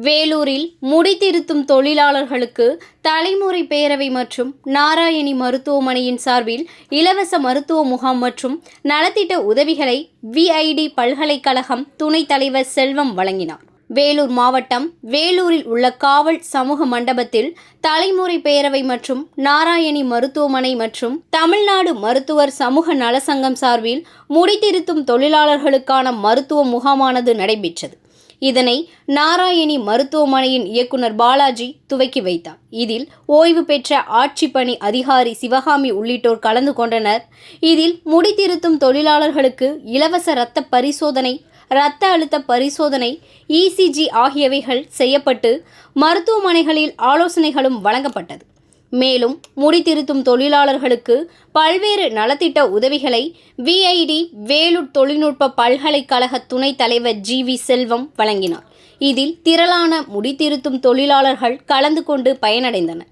வேலூரில் முடித்திருத்தும் தொழிலாளர்களுக்கு தலைமுறை பேரவை மற்றும் நாராயணி மருத்துவமனையின் சார்பில் இலவச மருத்துவ முகாம் மற்றும் நலத்திட்ட உதவிகளை விஐடி பல்கலைக்கழகம் துணைத் தலைவர் செல்வம் வழங்கினார். வேலூர் மாவட்டம் வேலூரில் உள்ள காவல் சமூக மண்டபத்தில் தலைமுறை பேரவை மற்றும் நாராயணி மருத்துவமனை மற்றும் தமிழ்நாடு மருத்துவர் சமூக நலசங்கம் சார்பில் முடித்திருத்தும் தொழிலாளர்களுக்கான மருத்துவ முகாமானது நடைபெற்றது. இதனை நாராயணி மருத்துவமனையின் இயக்குனர் பாலாஜி துவக்கி வைத்தார். இதில் ஓய்வு பெற்ற ஆட்சிப்பணி அதிகாரி சிவகாமி உள்ளிட்டோர் கலந்து கொண்டனர். இதில் முடித்திருத்தும் தொழிலாளர்களுக்கு இலவச இரத்த பரிசோதனை, இரத்த அழுத்த பரிசோதனை, இசிஜி ஆகியவைகள் செய்யப்பட்டு மருத்துவமனைகளில் ஆலோசனைகளும் வழங்கப்பட்டது. மேலும் முடித்திருத்தும் தொழிலாளர்களுக்கு பல்வேறு நலத்திட்ட உதவிகளை விஐடி வேலூர் தொழில்நுட்ப பல்கலைக்கழக துணைத் தலைவர் ஜி.வி. செல்வம் வழங்கினார். இதில் திரளான முடித்திருத்தும் தொழிலாளர்கள் கலந்து கொண்டு பயனடைந்தனர்.